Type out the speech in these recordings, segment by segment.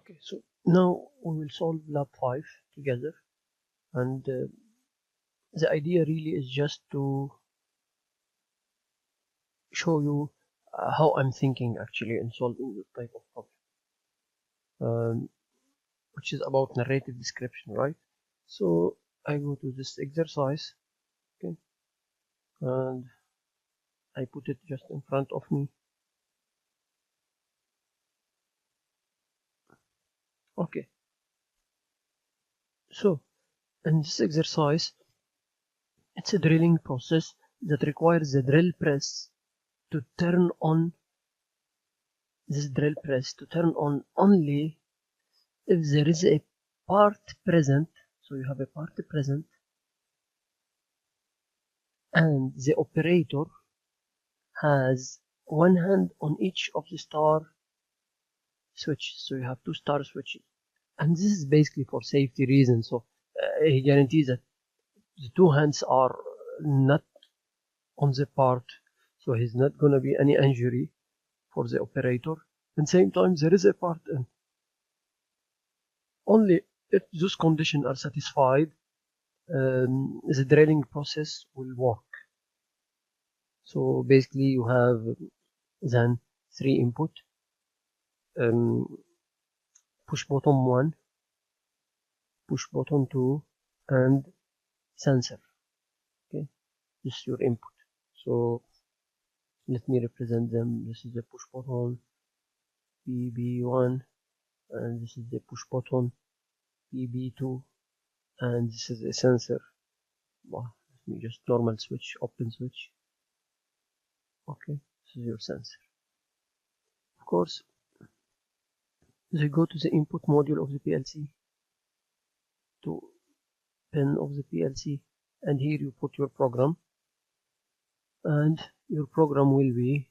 Okay, so now we will solve lab 5 together, and the idea really is just to show you how I'm thinking actually in solving this type of problem, which is about narrative description, right? So I go to this exercise, okay, and I put it just in front of me. Okay, so in this exercise, it's a drilling process that requires the drill press to turn on only if there is a part present. So you have a part present and the operator has one hand on each of the star switches. So you have 2 star switches, and this is basically for safety reasons. So he guarantees that the 2 hands are not on the part, so he's not going to be any injury for the operator. At the same time, there is a part in. Only if those conditions are satisfied, the drilling process will work. So basically you have then 3 input, push button 1, push button 2, and sensor. Okay, this is your input. So let me represent them. This is the push button PB1, and this is the push button PB2, and this is a sensor. Well, let me just normal switch, open switch. Okay, this is your sensor. Of course, they go to the input module of the PLC, to pin of the PLC, and here you put your program, and your program will be,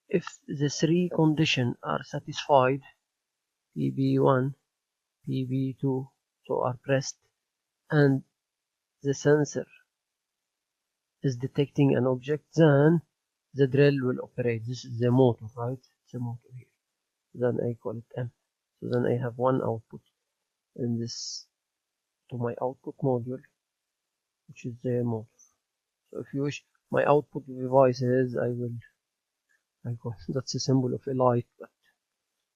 if the 3 conditions are satisfied, PB1, PB2, so are pressed, and the sensor is detecting an object, then the drill will operate. This is the motor, right? It's a motor here. Then I call it M. So then I have one output in this to my output module, which is the motor. So if you wish, my output devices, that's a symbol of a light, but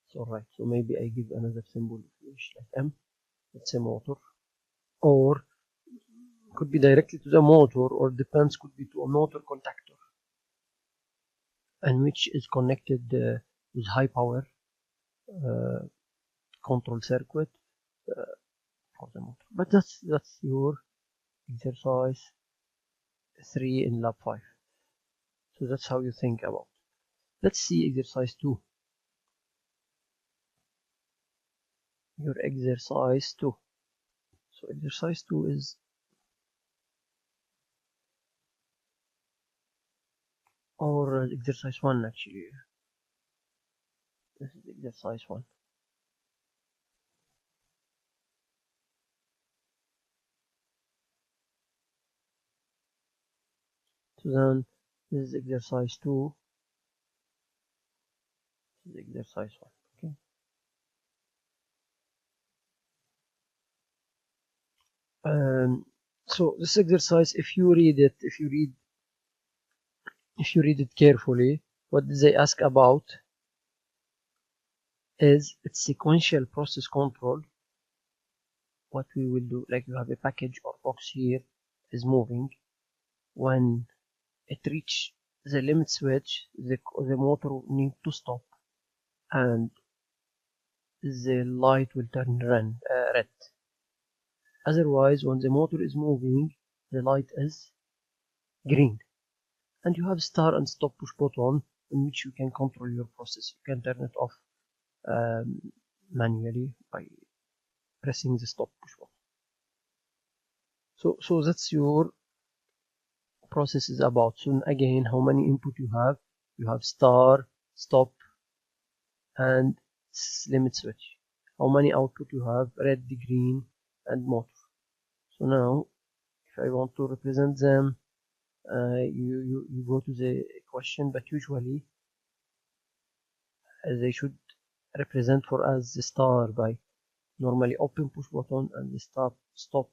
it's alright. So maybe I give another symbol if you wish, like M. It's a motor, or could be directly to the motor, or depends, could be to a motor contactor, and which is connected with high power control circuit for the motor. But that's your exercise 3 in lab 5. So that's how you think about. Let's see exercise 2. Your exercise 2. So exercise 2 is or exercise 1 actually. This is exercise 1. So then this is exercise 2. This is exercise 1. Okay. So this exercise, if you read it carefully, what they ask about is its sequential process control. What we will do, like you have a package or box here is moving. When it reaches the limit switch, the motor will need to stop, and the light will turn red. Otherwise, when the motor is moving, the light is green. And you have start and stop push button in which you can control your process. You can turn it off manually by pressing the stop push button. So that's your process is about. So again, how many input you have? You have start, stop, and limit switch. How many output you have? Red, green, and motor. So now, if I want to represent them, you go to the question, but usually they should represent for us the star by normally open push button and the stop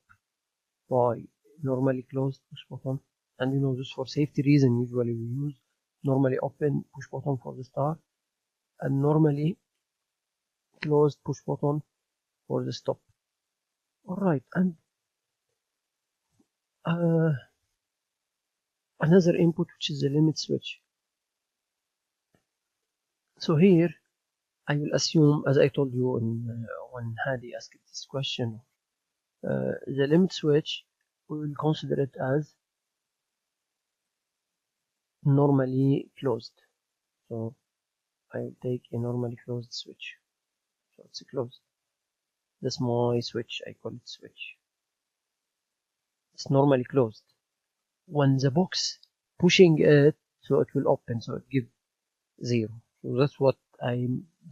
by normally closed push button. And you know, just for safety reason, usually we use normally open push button for the star and normally closed push button for the stop. Alright, and another input, which is the limit switch. So here I will assume, as I told you when Hadi asked this question, the limit switch, we will consider it as normally closed. So I will take a normally closed switch. So it's closed. That's my switch. I call it switch. It's normally closed. When the box pushing it, so it will open, so it gives 0. So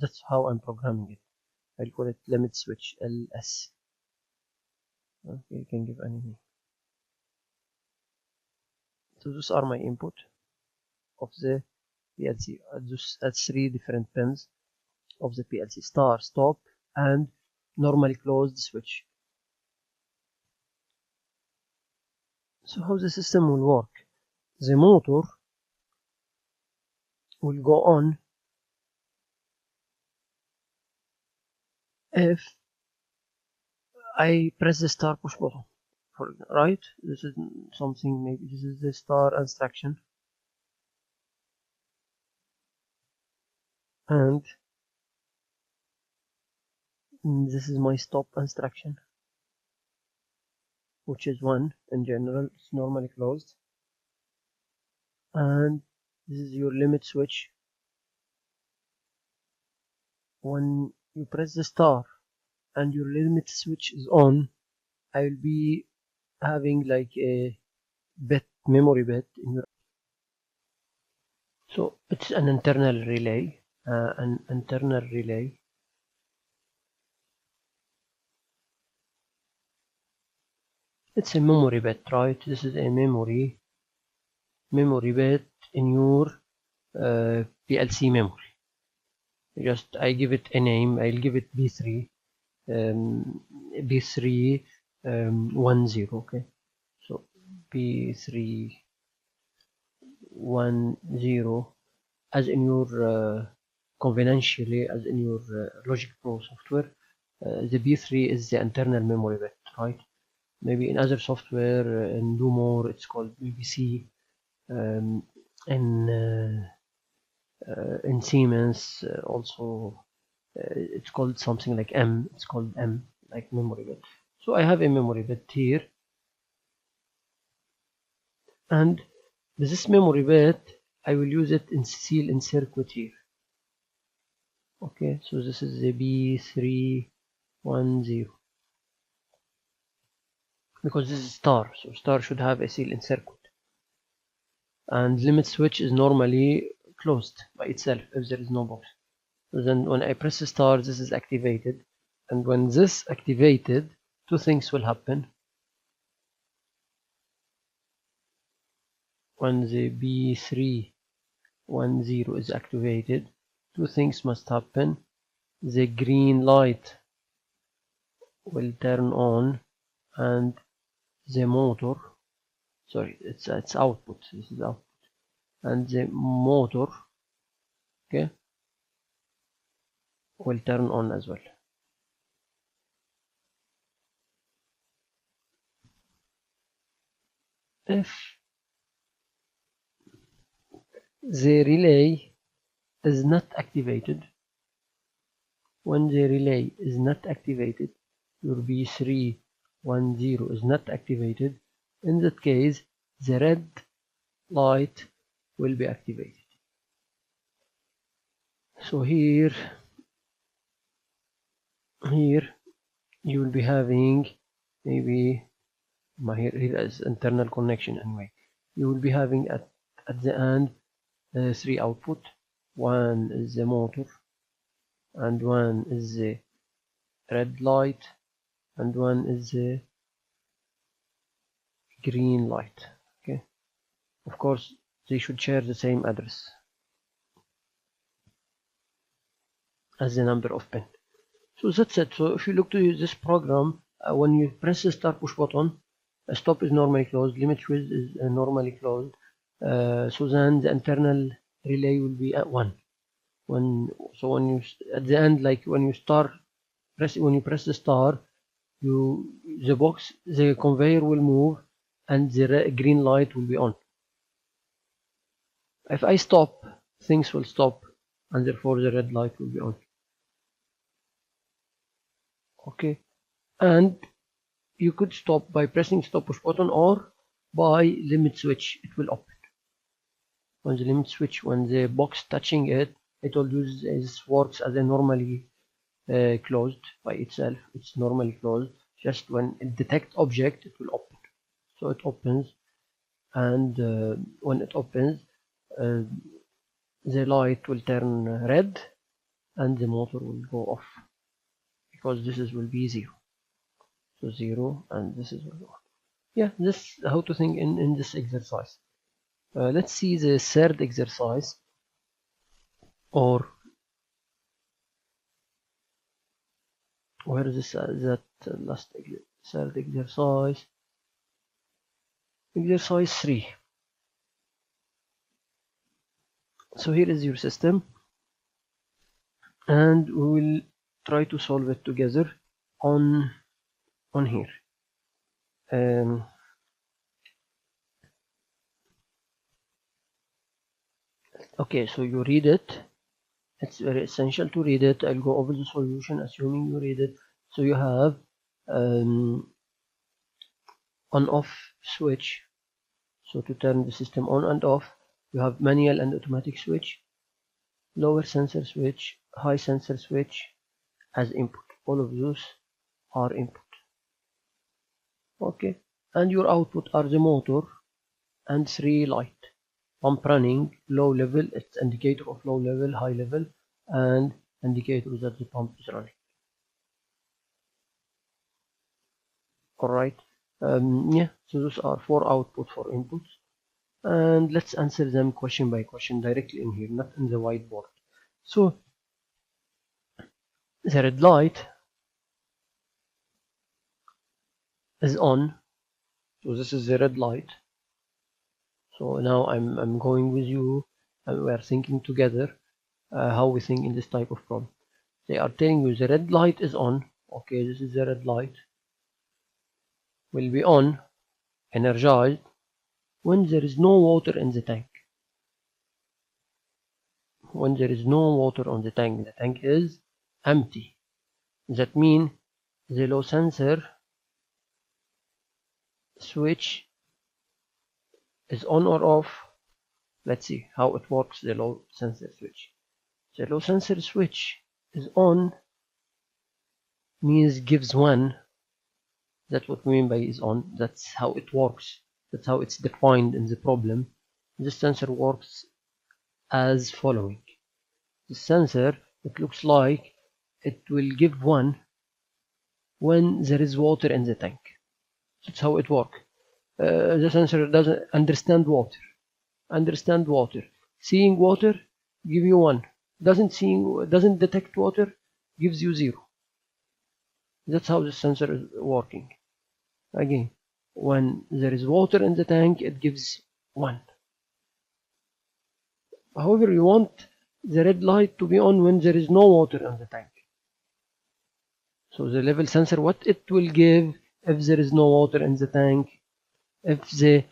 that's how I'm programming it. I'll call it limit switch, LS. Okay, you can give anything. So those are my input of the PLC. At 3 different pins of the PLC: star, stop, and normally closed switch. So how the system will work? The motor will go on if I press the star push button. Right? This is something, maybe this is the star instruction, and this is my stop instruction, which is 1 in general. It's normally closed. And this is your limit switch. When you press the star and your limit switch is on, I will be having like a memory bit in your. So it's an internal relay. It's a memory bit, right? This is a memory bit in your PLC memory. Just I give it a name. I'll give it B3. B3 10. Okay, so B3 10, as in your conventionally, as in your Logic Pro software, the B3 is the internal memory bit, right? Maybe in other software, in Do More, it's called BBC. In Siemens also, it's called something like M. It's called M, like memory bit. So I have a memory bit here, and this memory bit I will use it in seal in circuit here. Okay, so this is the B310, because this is star, so star should have a seal in circuit, and limit switch is normally closed by itself if there is no box. So then when I press star, this is activated, and when this activated, 2 things will happen. When the B310 is activated, 2 things must happen. The green light will turn on, and the motor, sorry, it's output, this is output, and the motor, okay, will turn on as well. If the relay is not activated, when the relay is not activated, your B310 is not activated, in that case the red light will be activated. So here you will be having, maybe here is internal connection anyway, you will be having at the end 3 output. 1 is the motor, and 1 is the red light, and 1 is the green light. Okay, of course they should share the same address. as the number of pin. So that's it. So if you look to this program, when you press the start push button, stop is normally closed, limit switch is normally closed. So then the internal relay will be at 1. When you at the end, like when you press the star, the conveyor will move and the green light will be on. If I stop, things will stop and therefore the red light will be on. Okay, and you could stop by pressing stop push button or by limit switch. It will open. When the limit switch, when the box touching it, it will works as a normally closed by itself. It's normally closed. Just when it detects object, it will open. So it opens, and when it opens, the light will turn red and the motor will go off, because this will be 0. So 0 and this is 1. Yeah, this how to think in this exercise. Let's see the third exercise, or where is this? That last third exercise. Exercise 3. So here is your system, and we will try to solve it together on here. Okay, so you read it. It's very essential to read it. I'll go over the solution assuming you read it. So you have on-off switch. So to turn the system on and off, you have manual and automatic switch, lower sensor switch, high sensor switch as input. All of those are input. Okay, and your output are the motor and 3 light. Pump running, low level, it's indicator of low level, high level, and indicator that the pump is running. Alright, yeah, so those are 4 output, 4 inputs, and let's answer them question by question directly in here, not in the whiteboard. So the red light is on, so this is the red light. So now I'm going with you, and we are thinking together how we think in this type of problem. They are telling you the red light is on. Okay, this is the red light. Will be on, energized, when there is no water in the tank. When there is no water on the tank is empty. That means the low sensor switch is on or off. Let's see how it works, the low sensor switch. The low sensor switch is on, means gives 1. That's what we mean by is on. That's how it works. That's how it's defined in the problem. This sensor works as following. The sensor, it looks like it will give 1 when there is water in the tank. That's how it works. The sensor doesn't understand water. Seeing water give you 1. Doesn't detect water, gives you 0. That's how the sensor is working. Again, when there is water in the tank, it gives 1. However, you want the red light to be on when there is no water in the tank. So the level sensor, what it will give if there is no water in the tank, if the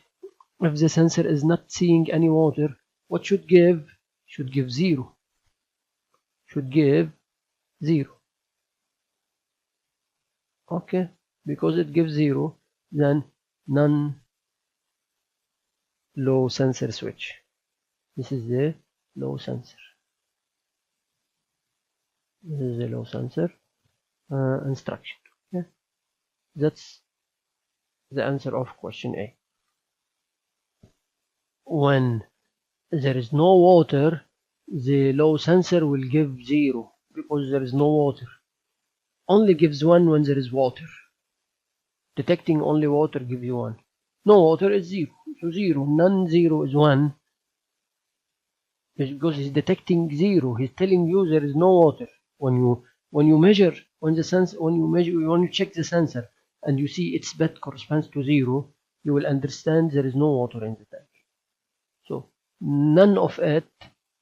sensor is not seeing any water, what should give? Should give 0. Should give 0. Okay, because it gives 0, then non low sensor switch. This is the low sensor. This is the low sensor instruction. Okay? That's the answer of question A. When there is no water, the low sensor will give 0 because there is no water. Only gives 1 when there is water. Detecting only water gives you 1. No water is 0. So 0, non-0 is 1. It's because he's detecting 0. He's telling you there is no water. when you check the sensor and you see its bit corresponds to 0, you will understand there is no water in the tank. So none of it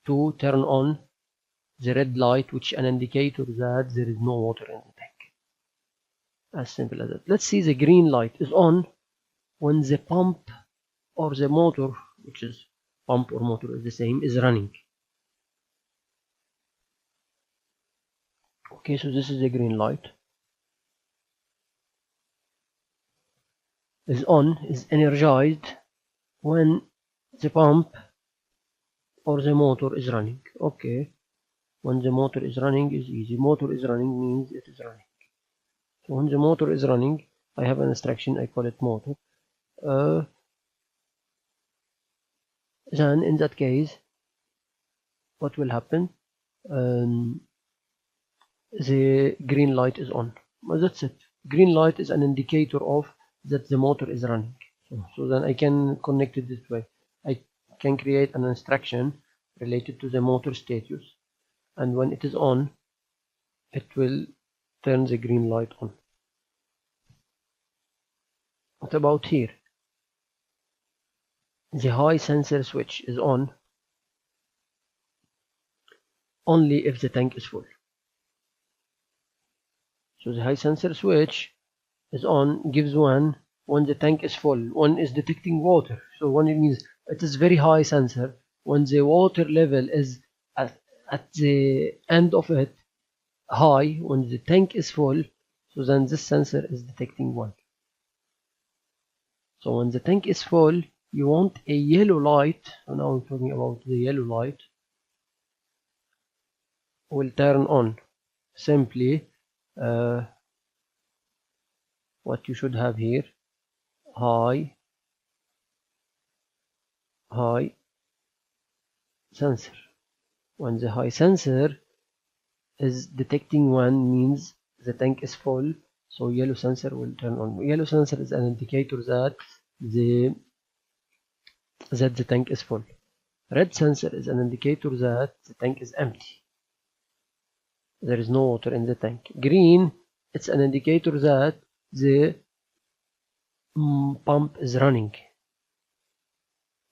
to turn on the red light, which is an indicator that there is no water in the tank. As simple as that. Let's see, the green light is on when the pump or the motor, which is pump or motor is the same, is running. Okay, so this is the green light. Is on, is energized when the pump or the motor is running. Okay, when the motor is running is easy. Motor is running means it is running. So when the motor is running, I have an instruction, I call it motor. Then in that case, what will happen? The green light is on. Well, that's it. Green light is an indicator of that the motor is running. So then I can connect it this way. I can create an instruction related to the motor status, and when it is on, it will turn the green light on. What about here? The high sensor switch is on only if the tank is full. So the high sensor switch is on, gives one when the tank is full. One is detecting water. So one, it means it is very high sensor. When the water level is at the end of it high, when the tank is full, so then this sensor is detecting 1. So when the tank is full, you want a yellow light. So now I'm talking about the yellow light will turn on. Simply what you should have here, high sensor. When the high sensor is detecting 1 means the tank is full, so yellow sensor will turn on. Yellow sensor is an indicator that the tank is full. Red sensor is an indicator that the tank is empty. There is no water in the tank. Green, it's an indicator that the pump is running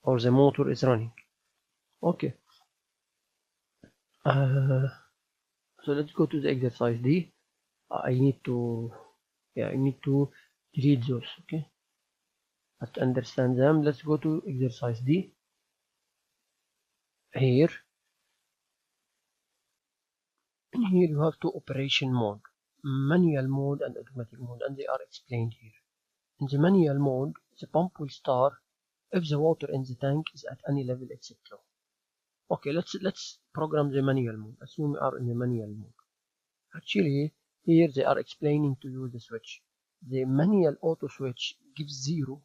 or the motor is running. Okay. So let's go to the exercise D. I need to delete those. Okay. I have to understand them. Let's go to exercise D. Here you have two operation mode, manual mode and automatic mode, and they are explained here. In the manual mode, the pump will start if the water in the tank is at any level except low. Okay, let's program the manual mode. Assume we are in the manual mode. Actually, here they are explaining to you the switch. The manual auto switch gives 0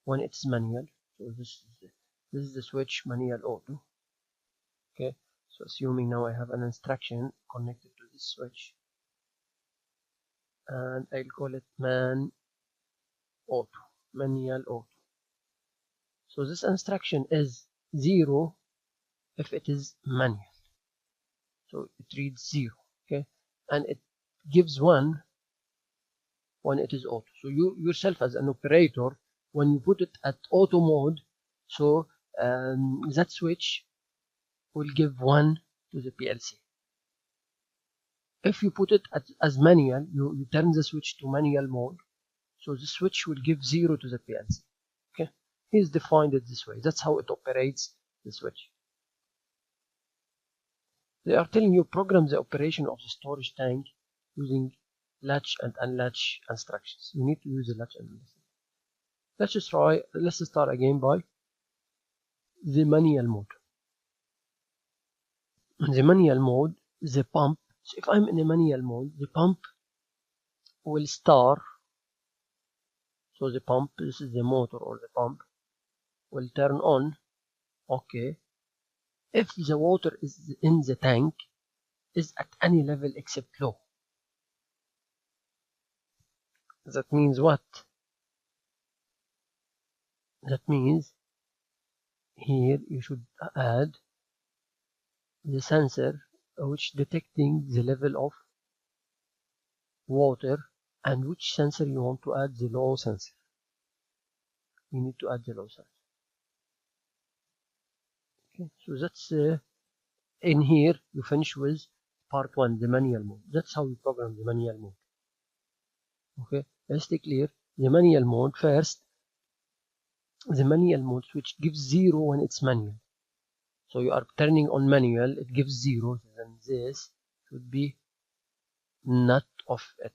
when it's manual. So this is the switch manual auto. Okay, so assuming now I have an instruction connected to this switch, and I'll call it manual auto. So this instruction is 0 if it is manual. So it reads 0, okay, and it gives 1 when it is auto. So you yourself as an operator, when you put it at auto mode, so that switch will give 1 to the PLC. If you put it as manual, you turn the switch to manual mode, so the switch will give 0 to the PLC. Okay, he's defined it this way. That's how it operates the switch. They are telling you program the operation of the storage tank using latch and unlatch instructions. You need to use the latch and unlatch. Let's start again by the manual mode. In the manual mode, the pump, so if I'm in the manual mode, the pump will start. So the pump, this is the motor or the pump, will turn on. Okay, if the water is in the tank is at any level except low. That means what? That means here you should add the sensor which detecting the level of water, and which sensor you want to add the low sensor. You need to add the low sensor. Okay, so that's in here you finish with part 1, the manual mode. That's how you program the manual mode. Okay, let's stay clear. The manual mode first, the manual mode switch gives 0 when it's manual. So you are turning on manual, it gives 0, then this should be not off it.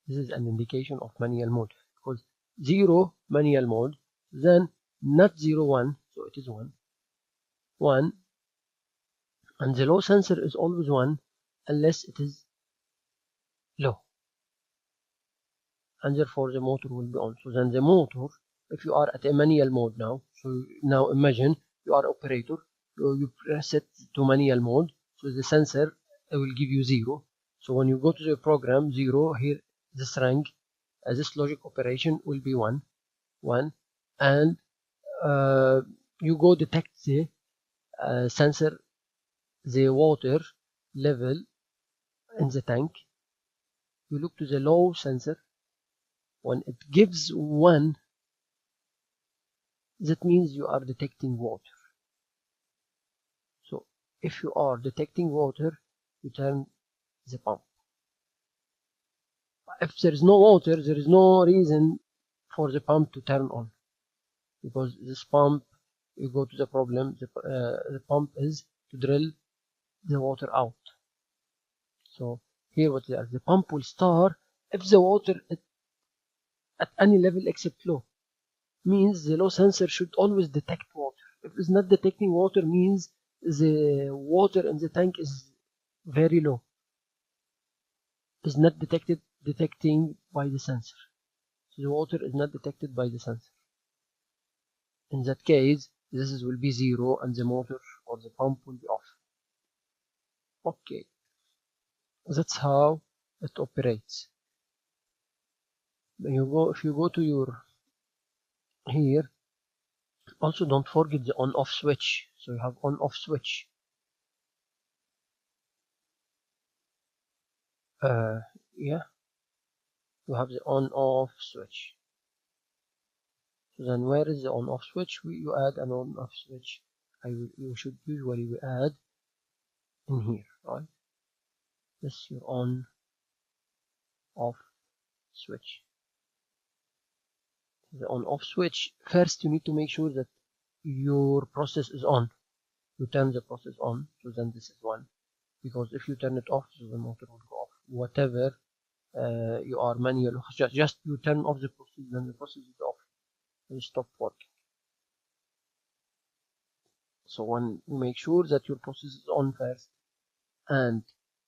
This is an indication of manual mode, because 0 manual mode, then not 0 1, so it is 1 1, and the low sensor is always 1 unless it is low, and therefore the motor will be on. So then the motor, if you are at a manual mode now, so now imagine you are operator, you press it to manual mode, so the sensor will give you 0. So when you go to the program 0, here this rank, this logic operation will be 1 1, and you go detect the sensor, the water level in the tank. You look to the low sensor. When it gives 1, that means you are detecting water. So if you are detecting water, you turn the pump. If there is no water, there is no reason for the pump to turn on, because this pump, you go to the problem, the pump is to drill the water out. So here what they are, the pump will start if the water at any level except low, means the low sensor should always detect water. If it's not detecting water, means the water in the tank is very low, is not detecting by the sensor. So the water is not detected by the sensor. In that case, this will be 0 and the motor or the pump will be off. Okay, that's how it operates. When you go, if you go to your here, also don't forget the on-off switch. So you have on-off switch. Yeah, you have the on-off switch. So then where is the on-off switch? You add an on-off switch. You should usually add in here, right? This is your on-off switch. The on-off switch, first you need to make sure that your process is on. You turn the process on, so then this is 1. Because if you turn it off, so the motor will go off. Whatever you are manual, just you turn off the process, then the process is off. It will stop working. So when you make sure that your process is on first, and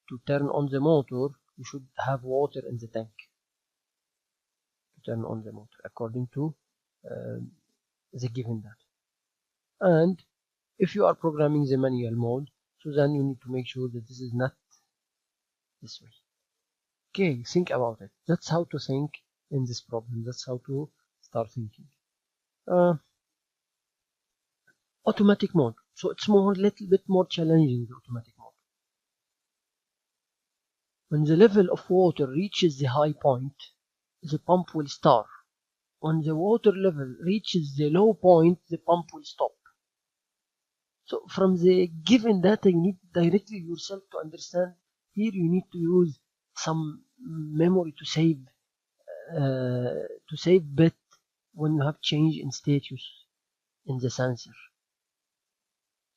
to turn on the motor, you should have water in the tank to turn on the motor according to the given data. And if you are programming the manual mode, so then you need to make sure that this is not this way. Okay, think about it. That's how to think in this problem. That's how to start thinking. Automatic mode. So it's little bit more challenging, the automatic mode. When the level of water reaches the high point, the pump will start. When the water level reaches the low point, the pump will stop. So from the given data, you need directly yourself to understand. Here you need to use some memory to save bit when you have change in status in the sensor.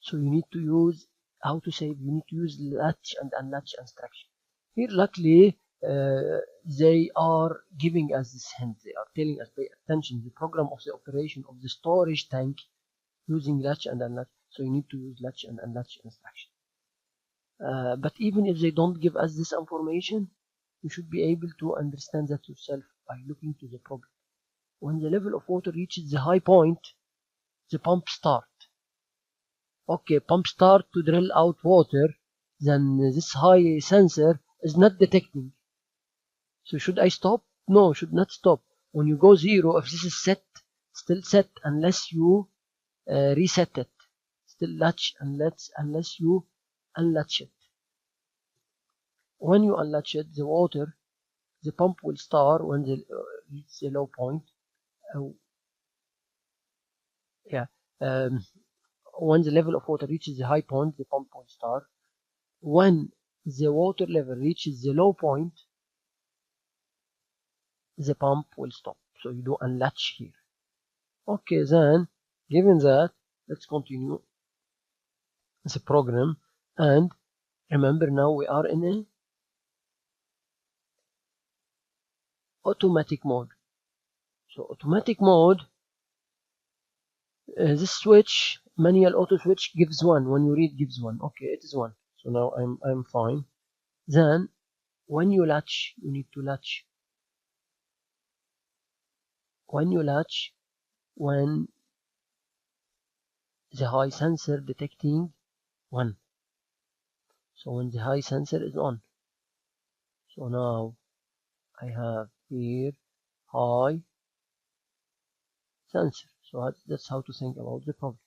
So you need to use how to save. You need to use latch and unlatch instruction. Here, luckily, they are giving us this hint. They are telling us, pay attention, the program of the operation of the storage tank using latch and unlatch. So you need to use latch and unlatch instruction. But even if they don't give us this information, you should be able to understand that yourself by looking to the problem. When the level of water reaches the high point, the pump starts. Okay, pump start to drill out water, then this high sensor is not detecting. So should I stop? No, should not stop. When you go 0, if this is set, still set unless you reset it. Still latch unless you unlatch it. when you unlatch it, the water, the pump will start when the reach the low point. When the level of water reaches the high point, the pump will start. When the water level reaches the low point, the pump will stop. So you do unlatch here. Okay, then given that, let's continue the program. And remember, now we are in a automatic mode. So automatic mode, this switch, manual auto switch, gives 1. When you read, gives 1. Okay, it is 1. So now I'm fine. Then when you latch, you need to latch. When you latch, when the high sensor detecting 1. So when the high sensor is on. So now I have here high sensor. So that's how to think about the problem.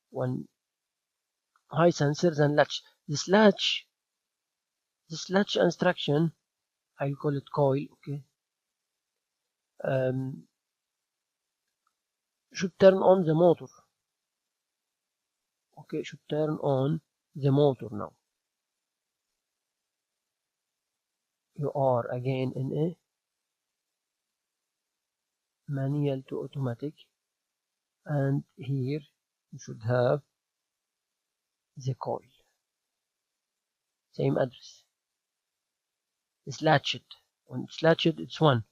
When high sensor, then latch. This latch instruction, I'll call it coil, okay, should turn on the motor. Okay, should turn on the motor now. You are again in a manual to automatic, and here you should have the coil. Same address. It's latched. When it's latched, it's 1.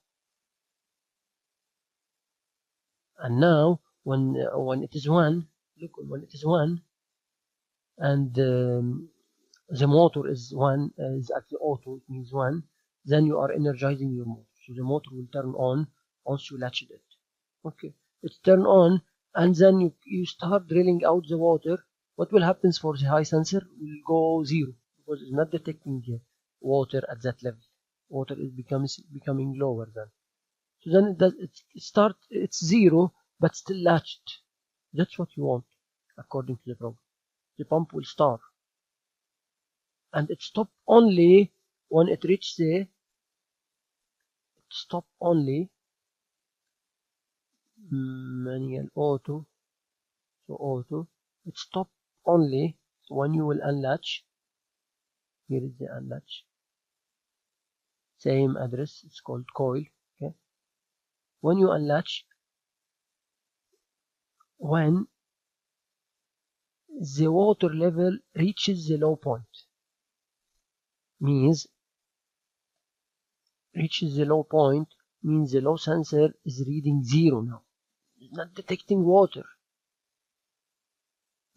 And now when it is 1, look, when it is 1 and the motor is 1, is actually auto, it means 1, then you are energizing your motor. So the motor will turn on once you latched it. Okay, it's turned on, and then you start drilling out the water. What will happen for the high sensor will go 0 because it's not detecting the water at that level. Water is becoming lower then. So then it's 0 but still latched. That's what you want according to the program. The pump will start and it stop only when it reaches the manual auto. So auto, it stop only when you will unlatch. Here is the unlatch. Same address, it's called coil. Okay, when you unlatch, when the water level reaches the low point, means the low sensor is reading 0 now. It's not detecting water.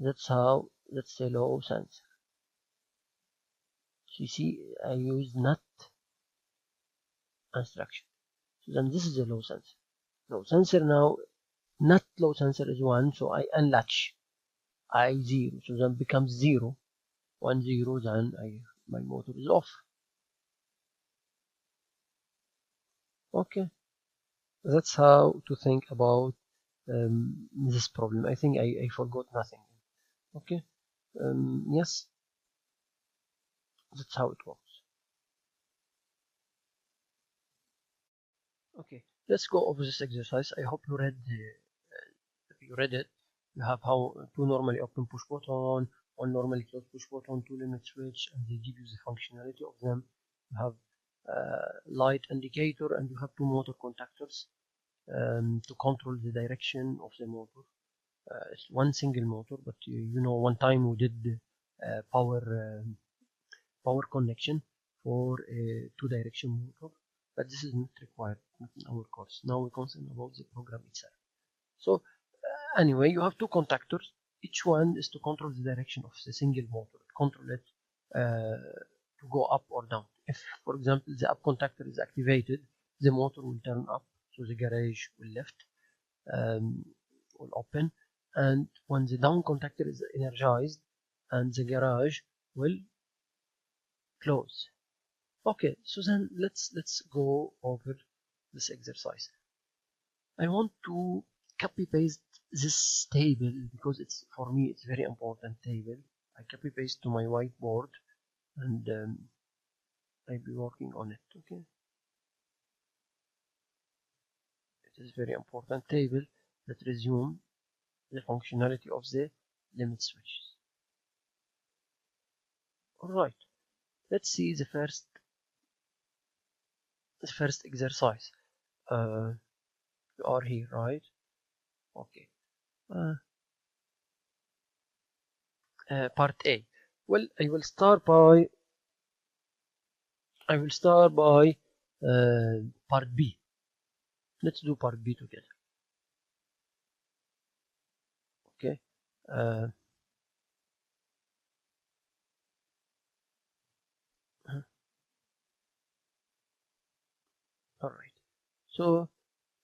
That's the low sensor. So you see, I use not instruction. So then this is the low sensor. Low sensor now, not low sensor is 1, so I unlatch. I 0, so then becomes 0. 1 0, then my motor is off. Okay, that's how to think about this problem. I think I forgot nothing. Okay, yes, that's how it works. Okay, let's go over this exercise. I hope you read if you read it. You have how 2 normally open push button, 1 normally close push button, 2 limit switch, and they give you the functionality of them. You have light indicator, and you have 2 motor contactors to control the direction of the motor. It's 1 single motor, but you know, one time we did power connection for a 2-direction motor, but this is not required in our course. Now we're concerned about the program itself. So anyway, you have 2 contactors. Each one is to control the direction of the single motor, control it to go up or down. If, for example, the up contactor is activated, the motor will turn up, so the garage will lift, will open, and when the down contactor is energized, and the garage will close. Okay, so then let's go over this exercise. I want to copy paste this table because for me it's very important table. I copy paste to my whiteboard, and I'll be working on it. Okay, it is very important table that resume the functionality of the limit switches. Alright, let's see the first exercise. We are here, right? Okay. Part A. Well, I will start by part B. Let's do part B together. Okay. All right. So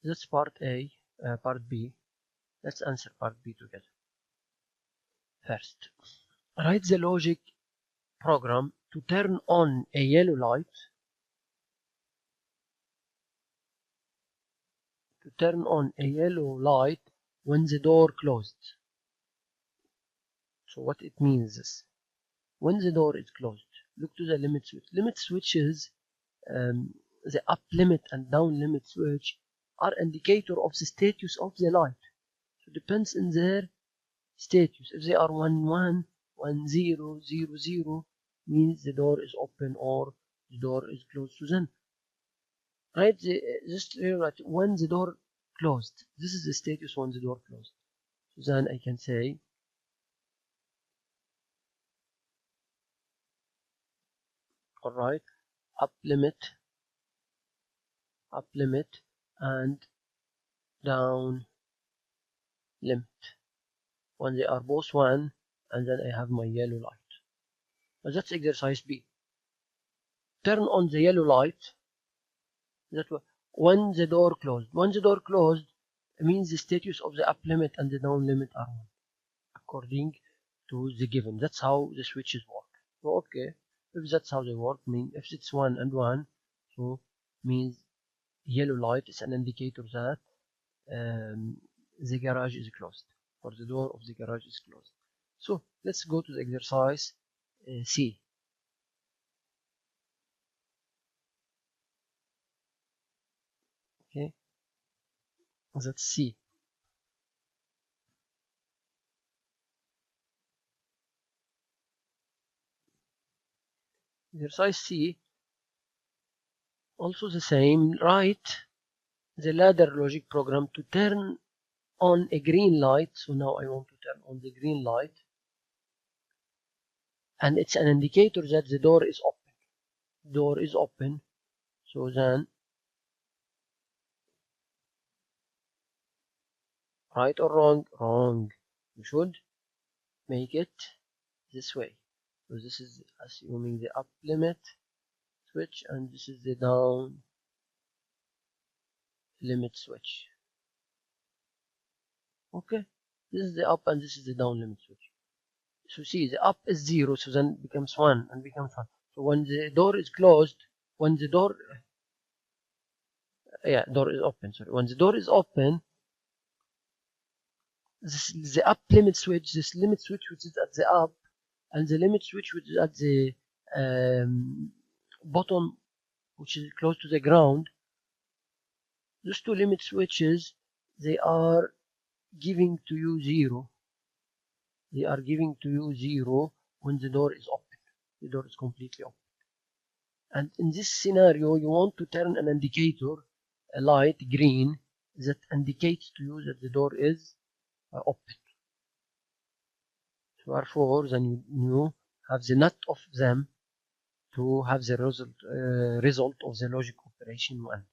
that's part A. Part B. Let's answer part B together. First, write the logic program to turn on a yellow light. To turn on a yellow light when the door closed. So what it means is, when the door is closed, look to the limit switch. Limit switches, the up limit and down limit switch are indicator of the status of the light. So it depends on their status. If they are 1 1, 1 0, 0 0, means the door is open or the door is closed. So then, right, just right, when the door closed, this is the status when the door closed. So then I can say alright, up limit and down limit when they are both 1, and then I have my yellow light. Now that's exercise B. Turn on the yellow light that when the door closed. When the door closed, it means the status of the up limit and the down limit are 1 according to the given. That's how the switches work. So okay, if that's how they work, mean if it's 1 and 1, so means yellow light is an indicator that the garage is closed, or the door of the garage is closed. So let's go to the exercise C. Okay, that's C. Exercise C, also the same. Write the ladder logic program to turn on a green light. So now I want to turn on the green light, and it's an indicator that the door is open. Door is open. So then, right or wrong? Wrong. You should make it this way. So this is assuming the up limit switch, and this is the down limit switch. Okay, this is the up and this is the down limit switch. So see, the up is 0, so then it becomes 1 and becomes 1. So when the door is closed, when the door door is open, sorry, when the door is open, this is the up limit switch, this limit switch which is at the up, and the limit switch which is at the bottom, which is close to the ground. Those two limit switches, they are giving to you 0. They are giving to you 0 when the door is open. The door is completely open. And in this scenario, you want to turn an indicator, a light green, that indicates to you that the door is open. So therefore, then you have the net of them to have the result of the logic operation 1.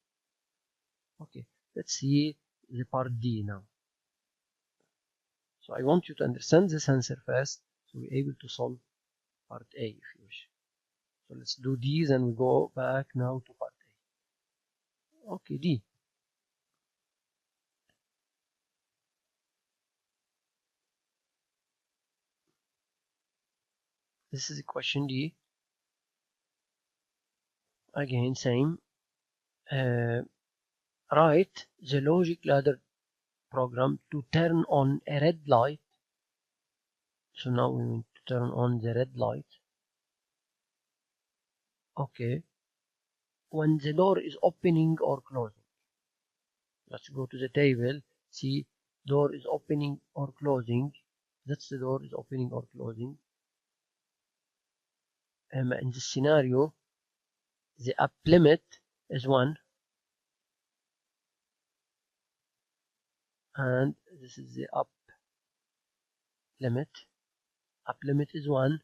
Okay, let's see the part D now. So I want you to understand this answer first, so we're able to solve part A if you wish. So let's do D, then we go back now to part A. Okay, D. This is question D. Again, same. Write the logic ladder program to turn on a red light. So now we need to turn on the red light. Okay, when the door is opening or closing. Let's go to the table. See, door is opening or closing. That's the door is opening or closing. In this scenario, the up limit is 1, and this is the up limit. Up limit is 1,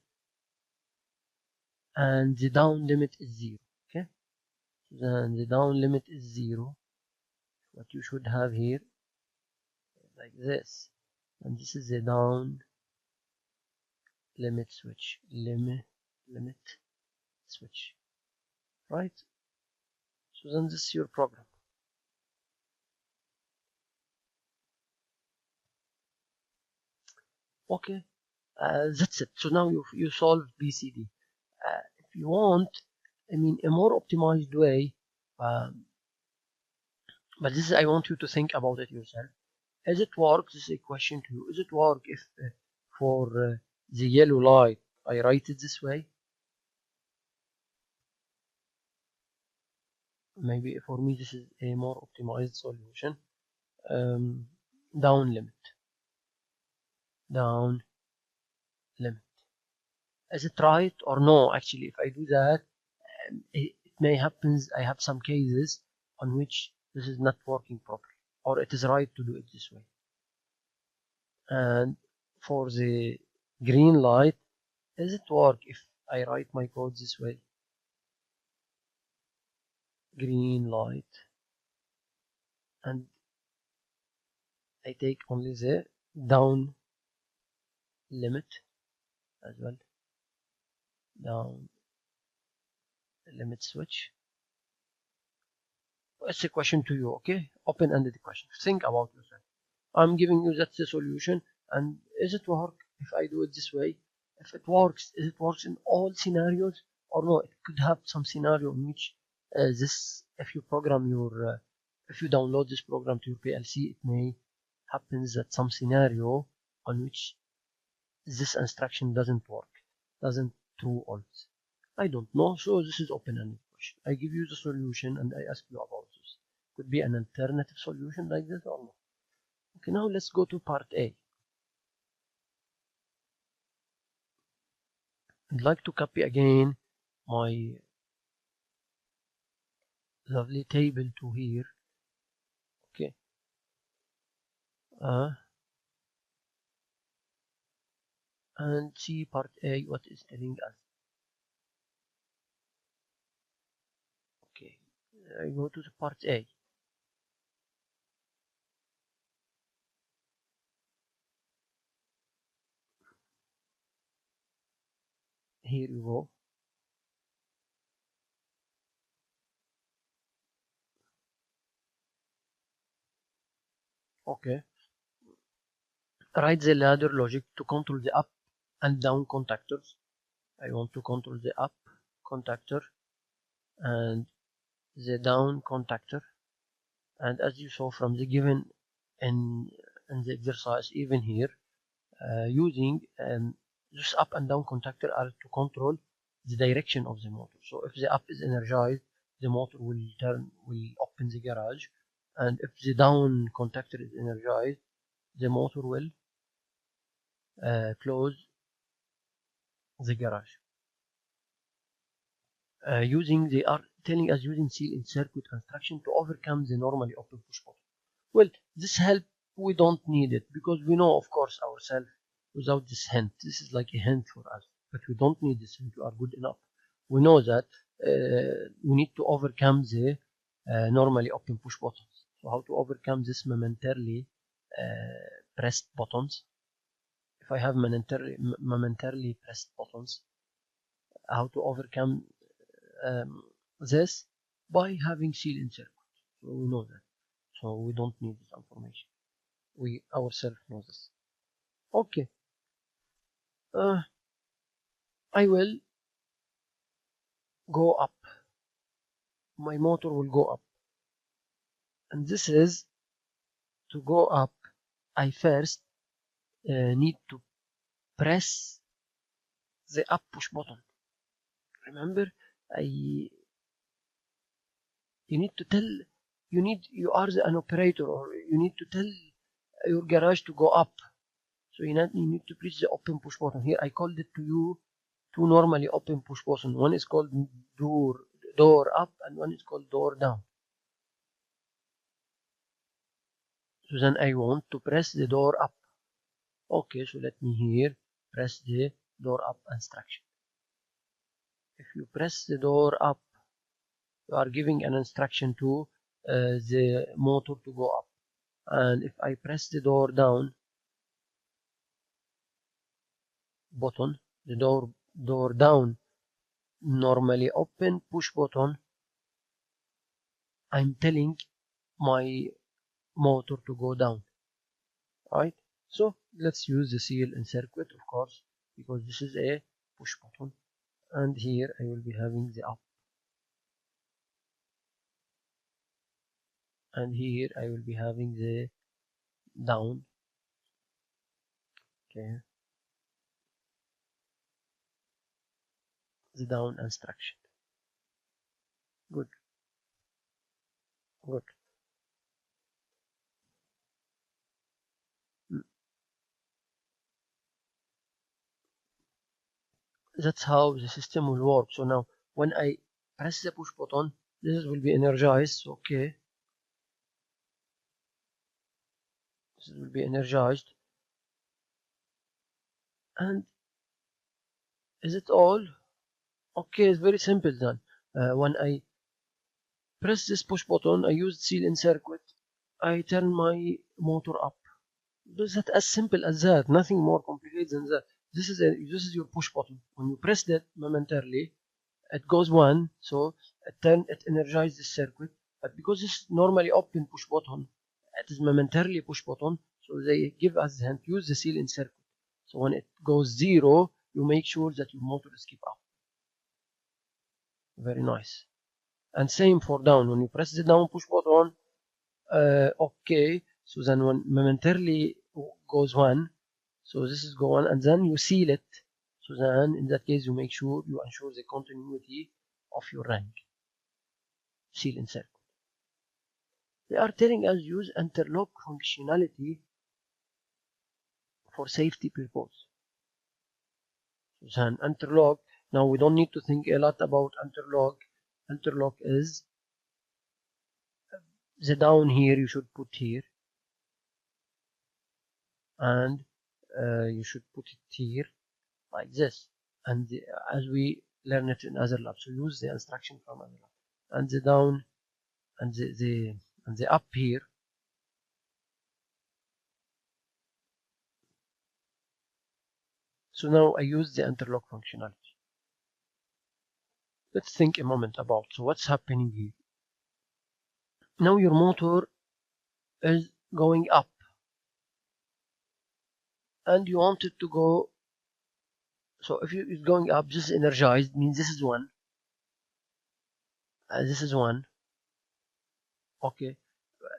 and the down limit is 0. Okay, then the down limit is 0. What you should have here, like this, and this is the down limit switch, limit switch, right? So then this is your program. Okay, that's it. So now you solve BCD. If you want, I mean, a more optimized way, but this is, I want you to think about it yourself. Is it work? This is a question to you. Is it work if for the yellow light I write it this way? Maybe for me this is a more optimized solution. Down limit. Is it right or no? Actually, if I do that, it may happen. I have some cases on which this is not working properly, or it is right to do it this way. And for the green light, does it work if I write my code this way? Green light, and I take only the down limit as well, down limit switch. It's a question to you, okay? Open-ended question. Think about yourself. I'm giving you that's the solution, and is it work if I do it this way? If it works, is it works in all scenarios or no? It could have some scenario in which this, if you program your, if you download this program to your PLC, it may happen that some scenario on which this instruction doesn't work, doesn't true always. I don't know, so this is open-ended question. I give you the solution and I ask you about this. Could be an alternative solution like this or no. Okay, now let's go to part A. I'd like to copy again my lovely table to here. Okay. And see part A what is telling us. Okay, I go to the part A. Here you go. Okay. Write the ladder logic to control the up and down contactors. I want to control the up contactor and the down contactor. And as you saw from the given in the exercise, even here, using this up and down contactor are to control the direction of the motor. So if the up is energized, the motor will open the garage, and if the down contactor is energized, the motor will close the garage. They are telling us using seal in circuit instruction to overcome the normally open push button. Well, this help we don't need it because we know, of course, ourselves without this hint. This is like a hint for us, but we don't need this hint. We are good enough. We know that we need to overcome the normally open push buttons. So how to overcome this momentarily pressed buttons? If I have momentarily pressed buttons, how to overcome this by having seal in circuit. So we know that. So we don't need this information. We ourselves know this. Okay. I will go up. My motor will go up. And this is to go up. I first need to press the up push button. Remember, You need to tell, you are an operator, or you need to tell your garage to go up. So you need to press the open push button. Here I called it to you two normally open push buttons. One is called door up and one is called door down. So then I want to press the door up. Okay, so let me here press the door up instruction. If you press the door up, you are giving an instruction to the motor to go up. And if I press the door down button, the door down normally open push button, I'm telling my motor to go down, right? So let's use the seal in circuit, of course, because this is a push button, and here I will be having the up, and here I will be having the down. Okay, the down instruction. Good. That's how the system will work. So now when I press the push button, this will be energized. Okay, this will be energized. And is it all? Okay, it's very simple then. When I press this push button, I use seal in circuit, I turn my motor up. Is that as simple as that? Nothing more complicated than that. This is your push button. When you press that momentarily, it goes one, so it energizes the circuit. But because it's normally open push button, it is momentarily push button, so they give us the hint, use the seal in circuit. So when it goes 0, you make sure that your motor is keep up. Very nice. And same for down. When you press the down push button, okay, so then when momentarily goes 1, so this is go 1, and then you seal it. So then in that case you make sure you ensure the continuity of your rank. Seal in circuit. They are telling us use interlock functionality for safety purpose. So then interlock, now we don't need to think a lot about interlock. Interlock is the down here you should put here, and you should put it here like this, and as we learn it in other labs. So use the instruction from other lab. And the down and the up here, so now I use the interlock functionality. Let's think a moment about, so what's happening here. Now your motor is going up and you want it to go, so if it's going up, this is energized, means this is 1, this is 1. Okay,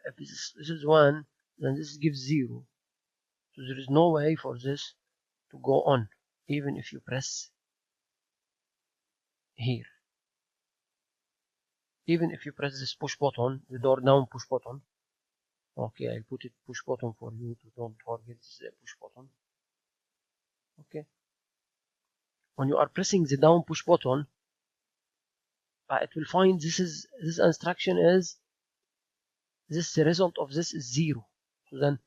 if this is 1, then this gives 0. So there is no way for this to go on, even if you press here. Even if you press this push button, the door down push button. Okay, I'll put it push button for you to don't forget this push button. Okay. When you are pressing the down push button, it will find this instruction is the result of this is 0. So then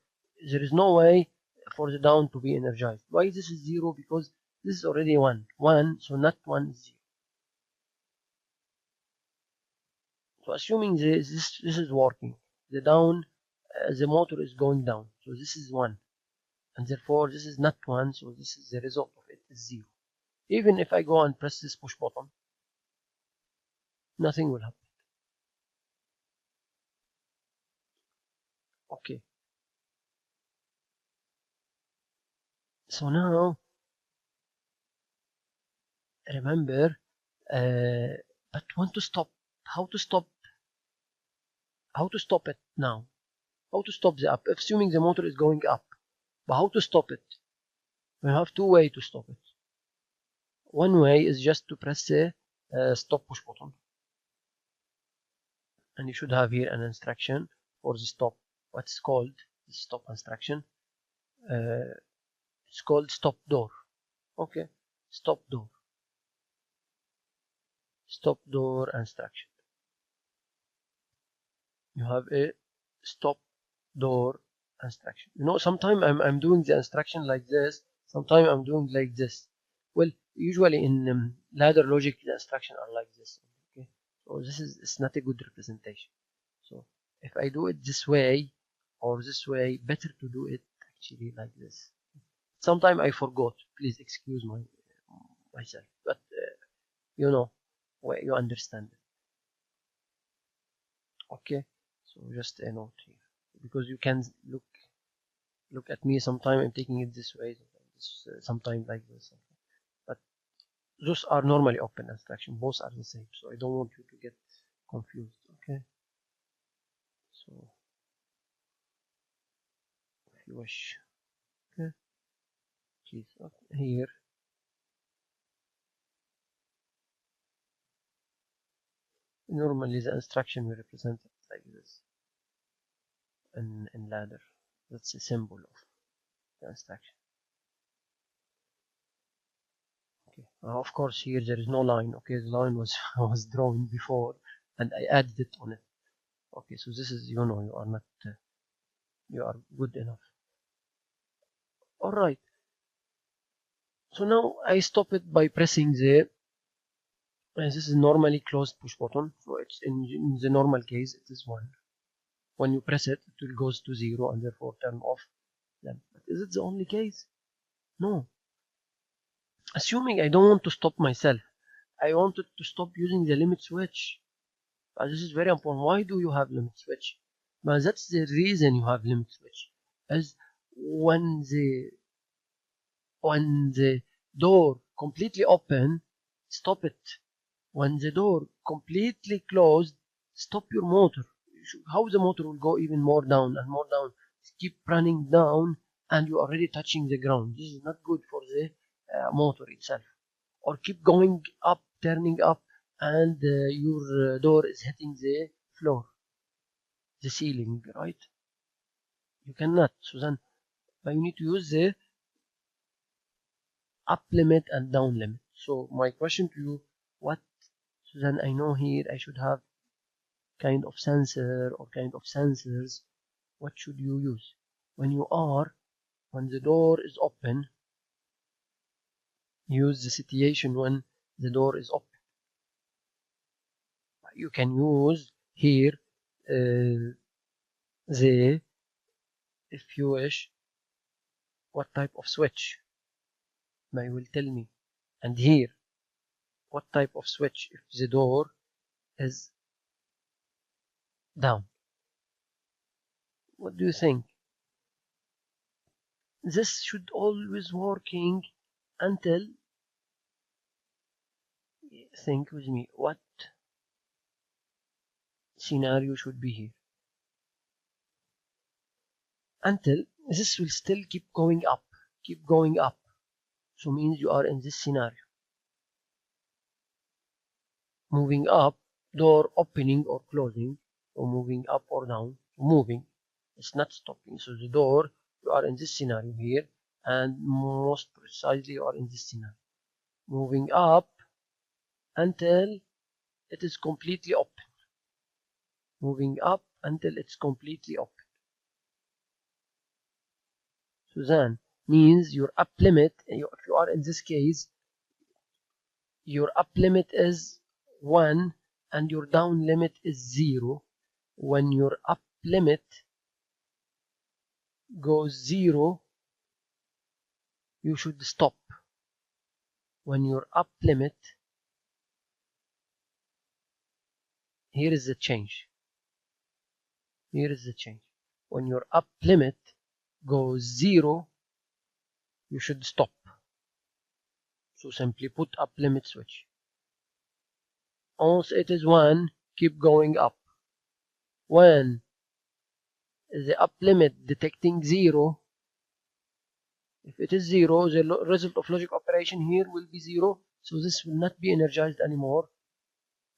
there is no way for the down to be energized. Why this is 0? Because this is already 1, so not 1 is 0. So assuming this is working, the down, the motor is going down, so this is 1, and therefore this is not 1, so this is the result of it is 0. Even if I go and press this push button, nothing will happen. Okay. So now, remember, but when to stop, how to stop it now? How to stop the up? Assuming the motor is going up, but how to stop it? We have 2 ways to stop it. One way is just to press the stop push button. and you should have here an instruction for the stop. What's called the stop instruction? It's called stop door. Okay, stop door instruction. You have a stop door instruction. You know, sometimes I'm doing the instruction like this, sometimes I'm doing like this. Well, usually in ladder logic the instruction are like this. Okay, so it's not a good representation. So if I do it this way or this way, better to do it actually like this. Sometimes I forgot, please excuse myself, but you know, you understand it. Okay, so just a note here, because you can look at me. Sometimes I'm taking it this way, sometimes like this, but those are normally open instruction. Both are the same, so I don't want you to get confused. Okay, so if you wish, okay, please here. Normally the instruction we represent it like this in ladder. That's a symbol of the instruction. Okay. Of course here there is no line. Okay, the line was drawn before and I added it on it. Okay, so this is, you know, you are not you are good enough. All right, so now I stop it by pressing the this is normally closed push button, so it's in the normal case it is 1. When you press it, it will goes to 0 and therefore turn off them. But is it the only case? No. Assuming I don't want to stop myself, I wanted to stop using the limit switch. But this is very important. Why do you have limit switch? But that's the reason you have limit switch. Is when the door completely open, stop it. When the door completely closed, stop your motor. How the motor will go even more down and more down. Keep running down and you're already touching the ground. This is not good for the motor itself. Or keep going up, turning up, and your door is hitting the floor, the ceiling, right? You cannot. So then you need to use the up limit and down limit. So my question to you, what? So then I know here I should have kind of sensor or kind of sensors. What should you use when the door is open? Use the situation when the door is open. You can use here if you wish, what type of switch you will tell me, and here what type of switch if the door is down. What do you think? This should always working until, think with me, what scenario should be here? Until this will still keep going up. So means you are in this scenario. Moving up, door opening or closing, or moving up or down, moving. It's not stopping. So the door, you are in this scenario here, and most precisely you are in this scenario. Moving up until it is completely open. Moving up until it's completely open. So then means your up limit, if you are in this case, your up limit is 1 and your down limit is 0. When your up limit goes 0, you should stop. When your up limit, here is the change. When your up limit goes 0, you should stop. So simply put up limit switch. Once it is 1, keep going up. When the up limit detecting 0, if it is 0, the result of logic operation here will be 0, so this will not be energized anymore.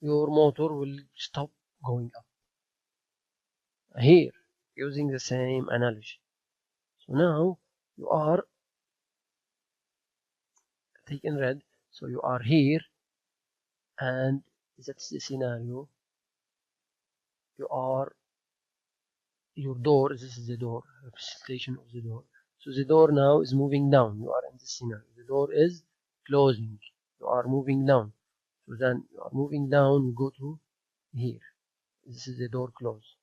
Your motor will stop going up. here using the same analogy. So now you are taking red, so you are here, and that's the scenario. You are your door, this is the door, representation of the door. So the door now is moving down. You are in this scenario. The door is closing. You are moving down. So then you are moving down, you go to here. This is the door close.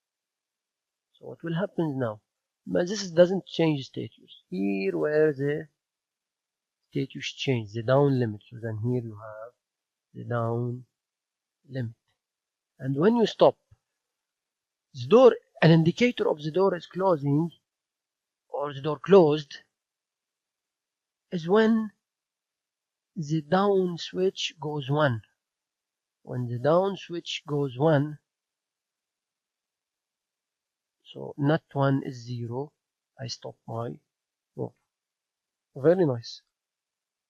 So what will happen now? But this doesn't change status. Here where the status change, the down limit. So then here you have the down limit. And when you stop, the door, an indicator of the door is closing or the door closed is when the down switch goes 1. When the down switch goes 1, so not 1 is 0, I stop my door. Very nice.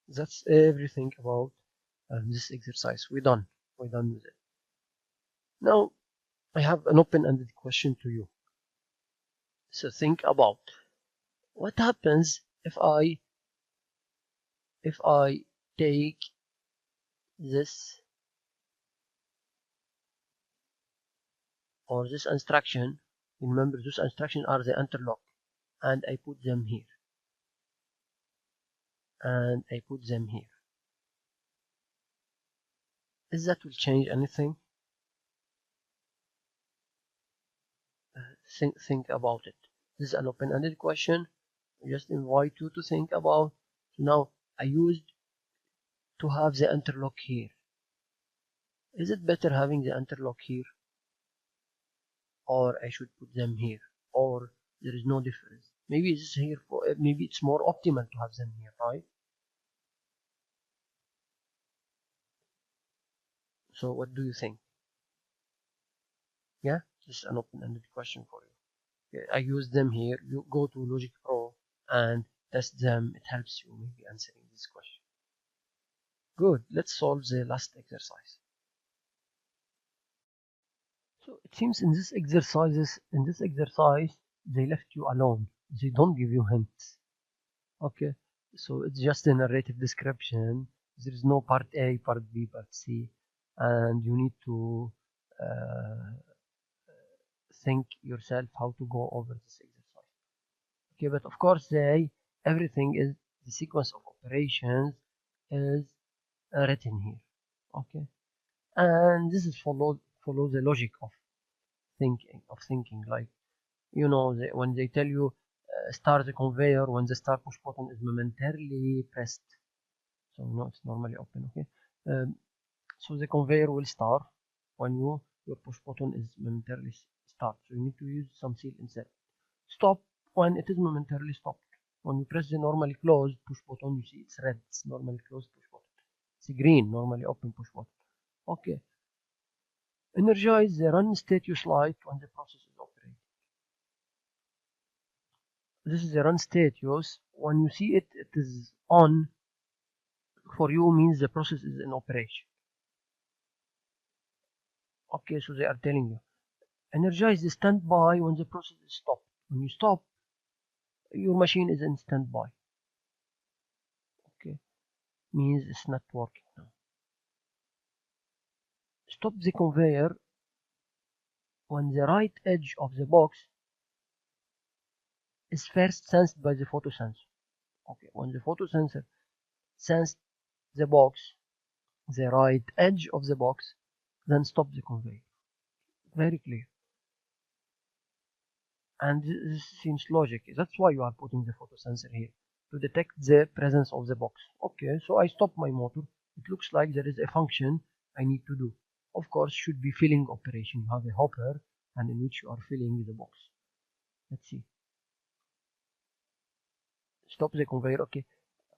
That's everything about this exercise. We're done with it. Now I have an open-ended question to you. So think about what happens if I take this or this instruction. Remember, those instructions are the interlock, and I put them here, and I put them here. Is that will change anything? Think about it. This is an open-ended question. I just invite you to think about. So now I used to have the interlock here. Is it better having the interlock here, or I should put them here, or there is no difference? Maybe this is here for, maybe it's more optimal to have them here, right? So what do you think? Yeah, this is an open-ended question for you. Okay, I use them here. You go to Logic Pro and test them. It helps you maybe answering this question. Good. Let's solve the last exercise. So it seems in this exercise, they left you alone. They don't give you hints. Okay, so it's just a narrative description. There is no part A, part B, part C, and you need to think yourself how to go over this exercise. Okay, but of course everything is the sequence of operations is written here. Okay, and this is follow the logic of thinking, like, you know, when they tell you start the conveyor, when the start push button is momentarily pressed, so no, it's normally open. Okay, so the conveyor will start when your push button is momentarily start, so you need to use some seal insert. Stop when it is momentarily stopped. When you press the normally closed push button, you see it's red, it's normally closed push button. It's green, normally open push button. Okay, energize the run status light when the process is operating. This is the run status. When you see it, it is on. For you means the process is in operation. Okay, so they are telling you energize the standby when the process is stopped. When you stop, your machine is in standby. Okay, means it's not working now. Stop the conveyor when the right edge of the box is first sensed by the photosensor. Okay, when the photosensor sensed the box, the right edge of the box, then stop the conveyor. Very clear. And this seems logic. That's why you are putting the photosensor here, to detect the presence of the box. Okay, so I stop my motor. It looks like there is a function I need to do. Of course, should be filling operation. You have a hopper and in which you are filling the box. Let's see. Stop the conveyor. Okay,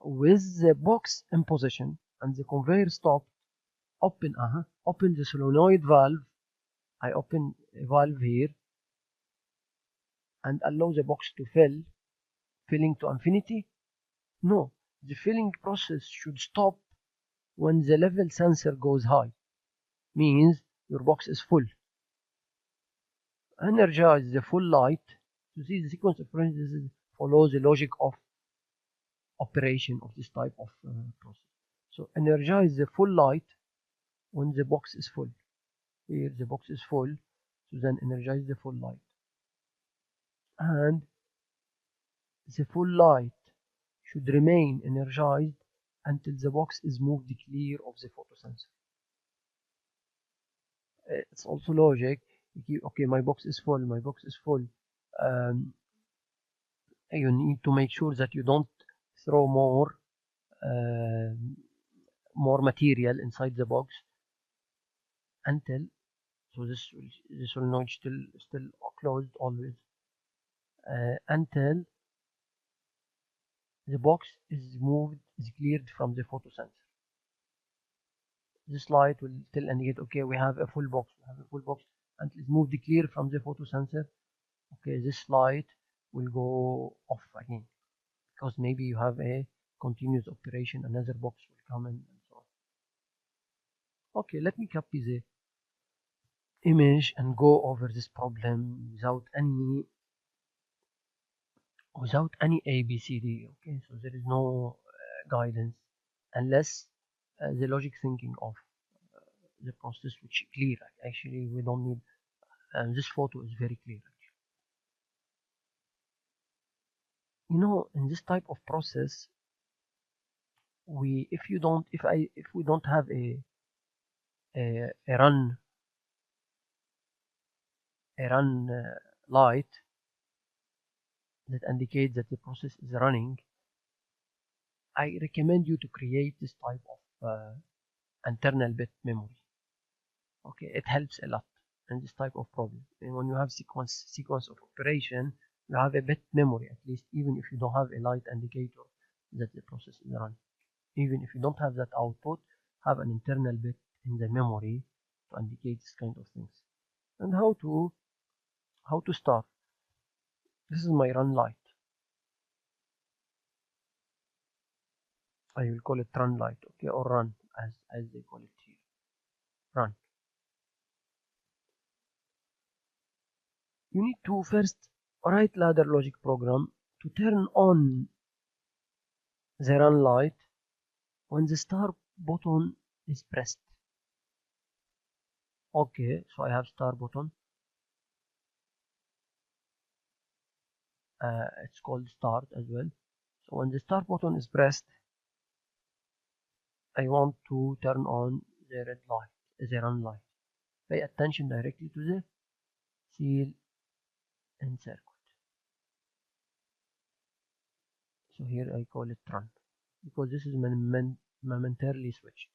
with the box in position and the conveyor stopped, open the solenoid valve. I open a valve here and allow the box to filling to infinity. No, the filling process should stop when the level sensor goes high, means your box is full. energize the full light. To see the sequence of operations, this follows the logic of operation of this type of process. So energize the full light when the box is full. Here the box is full, so then energize the full light. And the full light should remain energized until the box is moved clear of the photosensor. It's also logic. Okay, my box is full, my box is full. You need to make sure that you don't throw more material inside the box until, so this solenoid still closed always, until the box is cleared from the photosensor. This light will still indicate, okay, we have a full box, until it's moved clear from the photosensor. Okay, this light will go off again, because maybe you have a continuous operation, another box will come in, and so on. Okay, let me copy the image and go over this problem without any ABCD. Okay, so there is no guidance unless the logic thinking of the process, which is clear. Actually, we don't need, this photo is very clear. You know, in this type of process, if we don't have a run light that indicates that the process is running, I recommend you to create this type of internal bit memory. Okay, it helps a lot in this type of problem. And when you have sequence of operation, you have a bit memory, at least, even if you don't have a light indicator that the process is running. Even if you don't have that output, have an internal bit in the memory to indicate this kind of things. And how to start. This is my run light. I will call it run light, okay, or run as they call it here. Run. You need to first write ladder logic program to turn on the run light when the start button is pressed. Okay, so I have start button. It's called start as well. So when the start button is pressed, I want to turn on the red light, the run light. Pay attention directly to the seal and circuit. So here I call it run, because this is momentarily switched.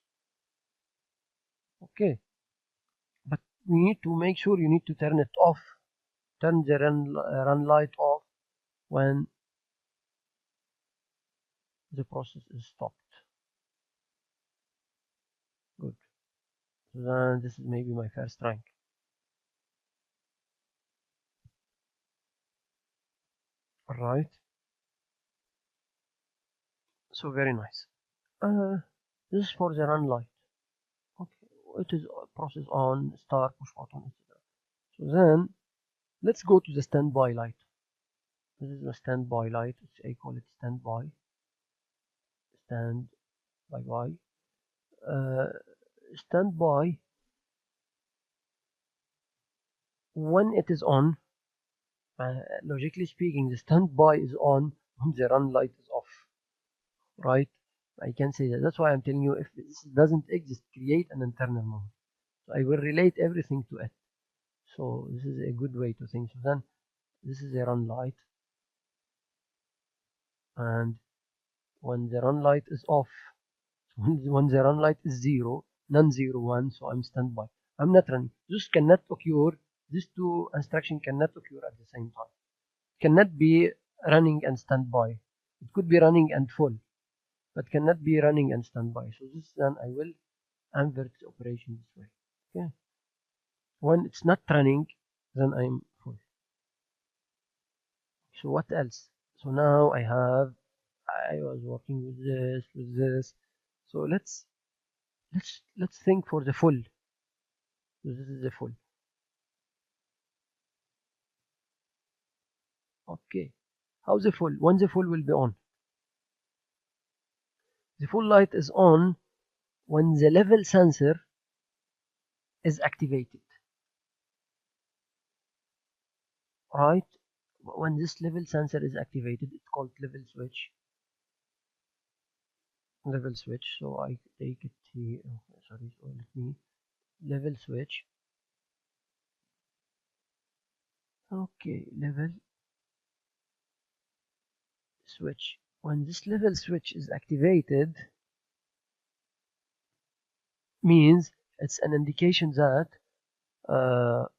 Okay, but you need to make sure you need to turn it off. Turn the run light off when the process is stopped. Good. So then this is maybe my first rank. Alright. So very nice. This is for the run light. Okay, it is process on, start, push button, etc. So then let's go to the standby light. This is the standby light. I call it standby. Standby. When it is on, logically speaking, the standby is on when the run light is off, right? I can say that. That's why I'm telling you, if this doesn't exist, create an internal mode. So I will relate everything to it. So this is a good way to think. So then this is a run light, and when the run light is off, when the run light is 0, non-zero 1, so I'm standby. I'm not running. This cannot occur. These two instructions cannot occur at the same time. It cannot be running and standby. It could be running and full, but cannot be running and standby. So this then I will invert the operation this way. Okay. When it's not running, then I'm full. So what else? So now I was working with this. So let's think for the full. So this is the full. Okay, how the full? When the full will be on? The full light is on when the level sensor is activated, right? When this level sensor is activated, it's called level switch. Level switch. So I take it here. Oh, sorry, so let me level switch. Okay, level switch. When this level switch is activated, means it's an indication that the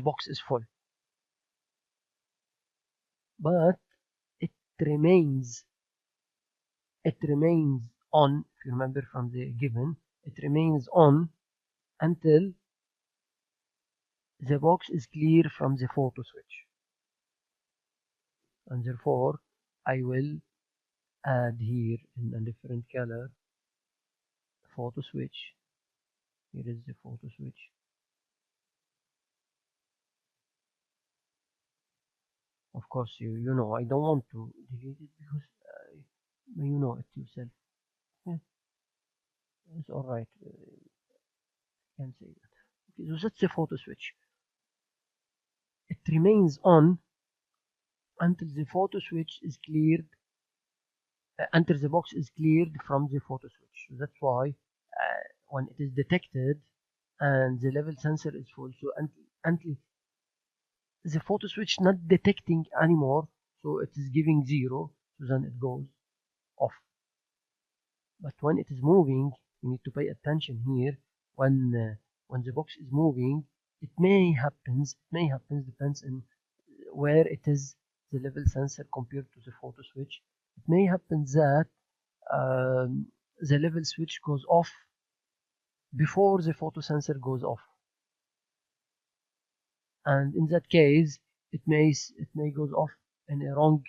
box is full, but it remains on. If you remember from the given, it remains on until the box is clear from the photo switch, and therefore I will add here in a different color photo switch. Here is the photo switch. Of course, you know I don't want to delete it because you know it yourself. Yeah, it's all right. I can say that. Okay, so that's the photo switch. It remains on until the photo switch is cleared, until the box is cleared from the photo switch. So that's why when it is detected and the level sensor is full, so until the photo switch not detecting anymore, so it is giving 0, so then it goes off. But when it is moving, you need to pay attention here. When the box is moving, it may happens depends on where it is the level sensor compared to the photo switch. It may happen that the level switch goes off before the photo sensor goes off, and in that case it may goes off at a wrong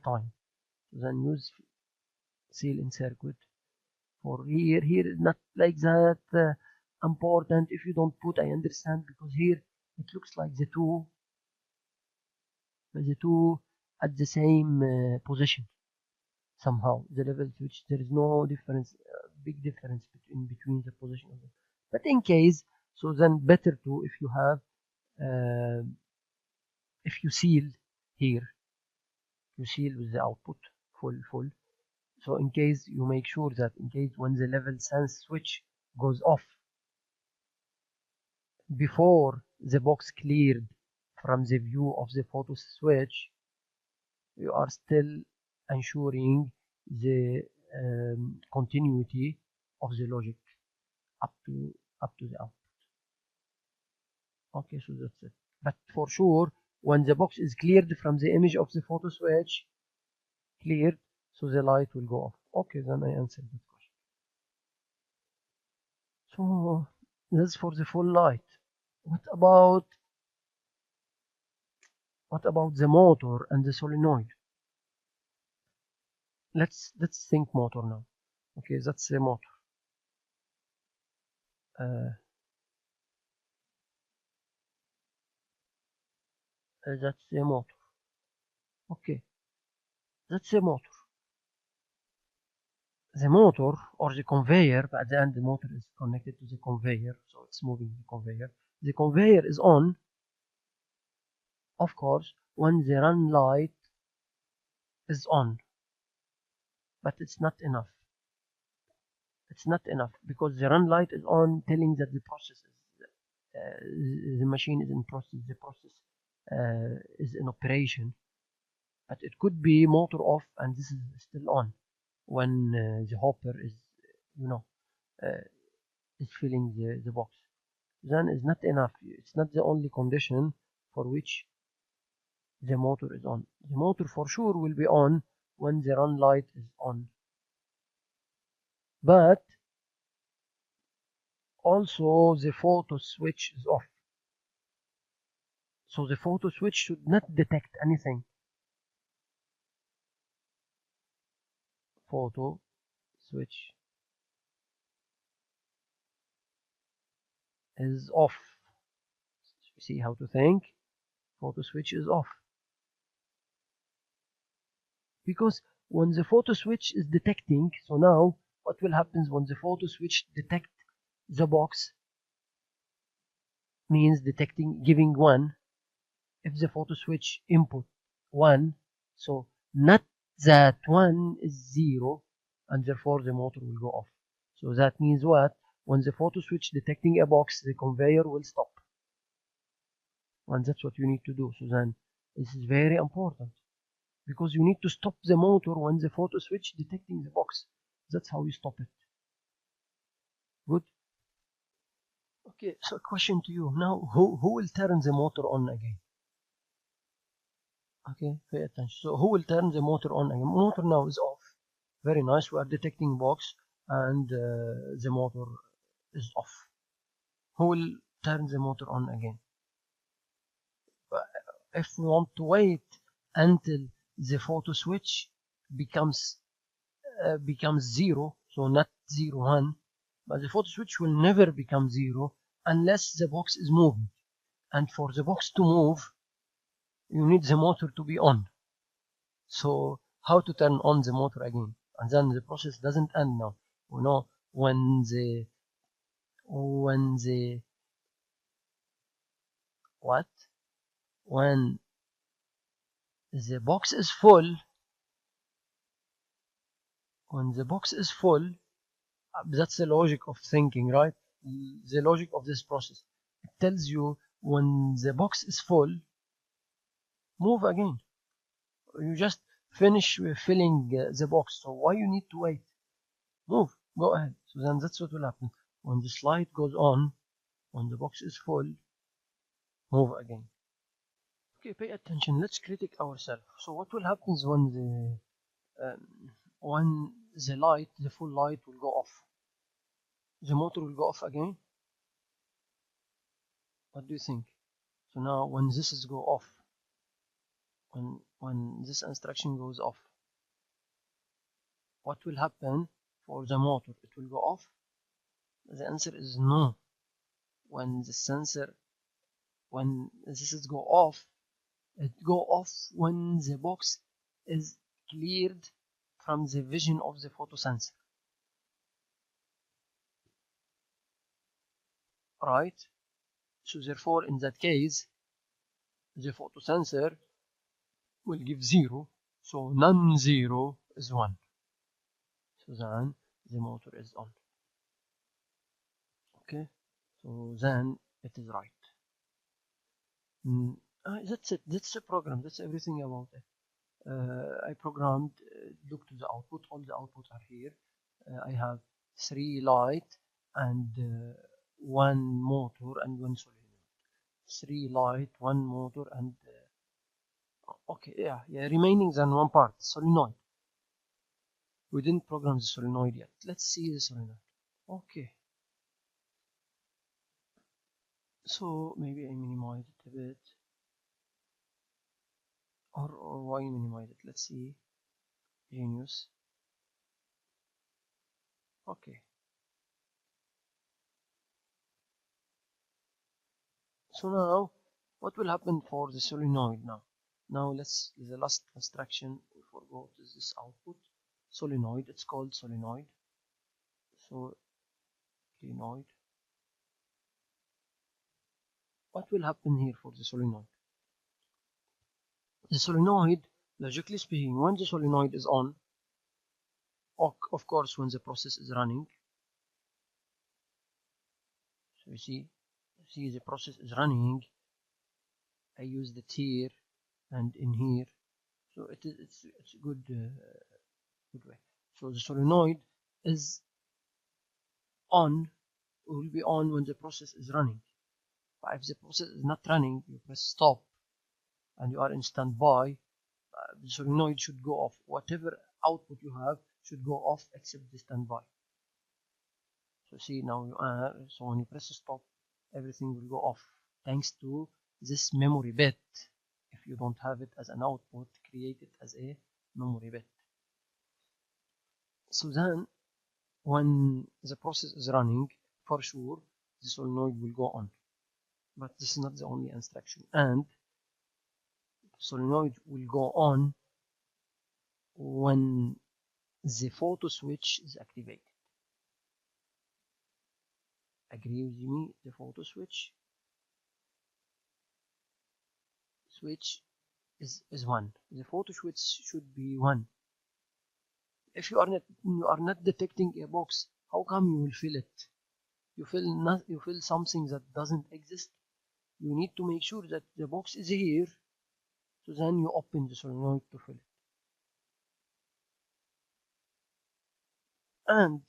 time. So then use seal in circuit. For here is not like that important. If you don't put, I understand, because here it looks like the two at the same position somehow. The level switch, there is no difference, big difference between the position of them. But in case, so then better to, if you have if you seal here, you seal with the output full. So in case, you make sure that in case when the level sense switch goes off before the box cleared from the view of the photo switch, you are still ensuring the continuity of the logic up to the output. Okay, so that's it. But for sure, when the box is cleared from the image of the photo switch, cleared, so the light will go off. Okay, then I answered that question. So that's for the full light. What about the motor and the solenoid? Let's think motor now. Okay, that's the motor. That's the motor. Okay, that's the motor. The motor or the conveyor, but at the end the motor is connected to the conveyor, so it's moving the conveyor. The conveyor is on, of course, when the run light is on, but it's not enough. It's not enough because the run light is on, telling that the process is, the machine is in process, the process is in operation. But it could be motor off and this is still on when the hopper is, is filling the box. Then it's not enough. It's not the only condition for which the motor is on. The motor for sure will be on when the run light is on. But also the photo switch is off. So the photo switch should not detect anything. Photo switch is off. See how to think. photo switch is off. Because when the photo switch is detecting, so now what will happen when the photo switch detect the box, means detecting, giving 1. If the photo switch input 1, so not that 1 is 0, and therefore the motor will go off. So that means what? When the photo switch detecting a box, the conveyor will stop. And that's what you need to do. So then this is very important, because you need to stop the motor when the photo switch detecting the box. That's how you stop it. Good. Okay, so question to you now, who will turn the motor on again? Okay, pay attention. So who will turn the motor on again? Motor now is off. Very nice. We are detecting box and the motor is off. Who will turn the motor on again? If we want to wait until the photo switch becomes 0, so not 0, 1, but the photo switch will never become 0 unless the box is moving. And for the box to move, you need the motor to be on. So how to turn on the motor again? And then the process doesn't end now. You know, when the box is full, that's the logic of thinking, right? The logic of this process. It tells you when the box is full, move again. You just finish filling the box. So why you need to wait? Move, go ahead. So then that's what will happen. When this light goes on, when the box is full, move again. Okay, pay attention. Let's critique ourselves. So what will happen when the full light will go off? The motor will go off again. What do you think? So now when this is go off, when this instruction goes off, what will happen for the motor? It will go off? The answer is no. When this is go off, it go off when the box is cleared from the vision of the photosensor. Right? So therefore, in that case, the photosensor will give 0. So non-zero is 1. So then the motor is on. Okay? So then it is right. That's it. That's the program. That's everything about it. I programmed, look to the output. All the outputs are here. I have 3 light and 1 motor and 1 solenoid. 3 light, 1 motor and okay, yeah, remaining than 1 part, solenoid. We didn't program the solenoid yet. Let's see the solenoid. Okay. So maybe I minimize it a bit. Or why minimize it? Let's see. Genius. Okay. So now, what will happen for the solenoid now? Now the last instruction we forgot is this output. Solenoid, it's called solenoid. Solenoid. What will happen here for the solenoid? The solenoid, logically speaking, when the solenoid is on, of course when the process is running, so you see the process is running. I use the here and in here, so it's a good way. So the solenoid is on, will be on when the process is running. But if the process is not running, you press stop and you are in standby, the solenoid should go off. Whatever output you have should go off except the standby. So see, now you are, so when you press stop, everything will go off thanks to this memory bit. If you don't have it as an output, create it as a memory bit. So then when the process is running, for sure the solenoid will go on. But this is not the only instruction. And solenoid will go on when the photo switch is activated. Agree with me? The photo switch is 1. The photo switch should be 1. If you are not detecting a box, how come you will fill it? You fill something that doesn't exist. You need to make sure that the box is here, so then you open the solenoid to fill it. And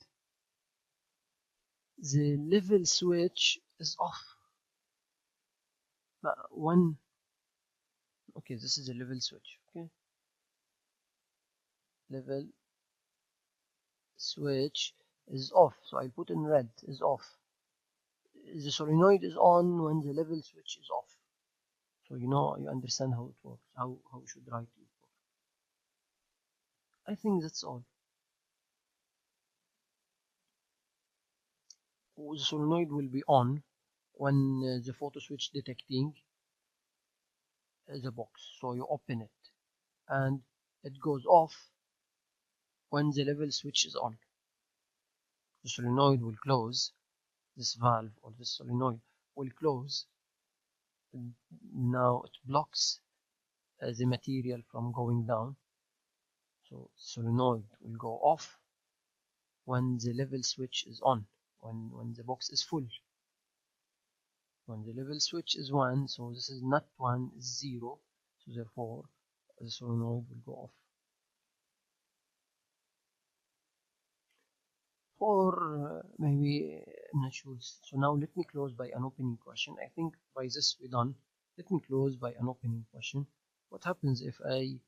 the level switch is off. But okay, this is a level switch. Okay, level switch is off, so I'll put in red, is off. The solenoid is on when the level switch is off. So you understand how it works, how we should write it. I think that's all. The solenoid will be on when the photo switch detecting the box. So you open it, and it goes off when the level switch is on. The solenoid will close. This valve or this solenoid will close. Now it blocks the material from going down. So solenoid will go off when the level switch is on, when the box is full. When the level switch is 1, so this is not 1, is 0, so therefore the solenoid will go off. For maybe I'm not sure. So now let me close by an opening question. I think by this we're done. Let me close by an opening question. What happens if I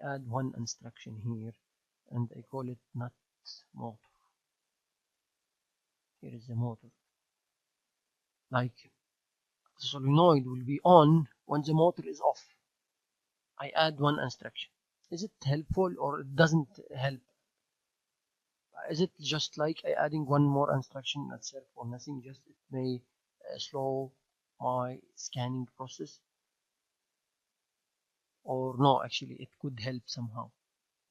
add one instruction here and I call it not motor? Here is the motor. Like the solenoid will be on when the motor is off. I add one instruction. Is it helpful or it doesn't help? Is it just like adding one more instruction itself or nothing? Just it may slow my scanning process, or no, actually it could help somehow.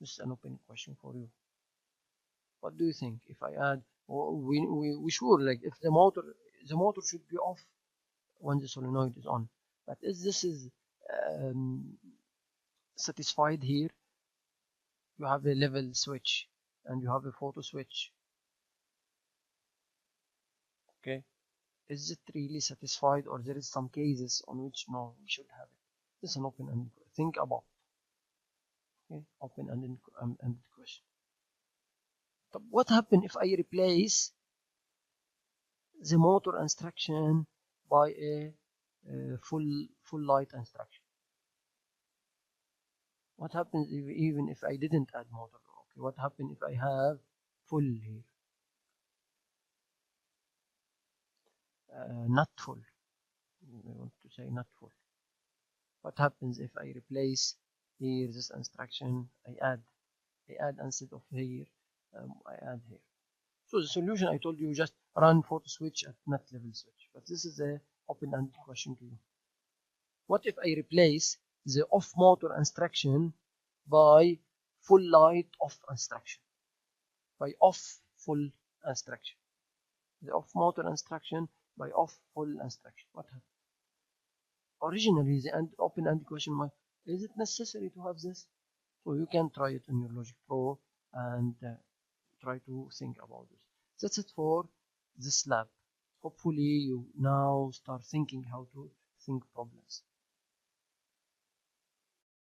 This is an open question for you. What do you think? If I add, we sure, like if the motor should be off when the solenoid is on, but if this is satisfied here, you have a level switch and you have a photo switch. Okay, is it really satisfied, or there is some cases on which no, we should have it? This is an open-ended. Think about. Okay, open-ended question. But what happens if I replace the motor instruction by a full light instruction? What happens even if I didn't add motor? Okay, what happens if I have full here? Not full. I want to say not full. What happens if I replace here this instruction? I add instead of here, I add here. So the solution, I told you, just run photo switch at not level switch. But this is a open-ended question to you. What if I replace the off motor instruction by full light off instruction? By off full instruction. The off motor instruction by off full instruction. What happens? Originally, the open-ended question was, is it necessary to have this? So you can try it in your Logic Pro and try to think about this. That's it for this lab. Hopefully you now start thinking how to think problems.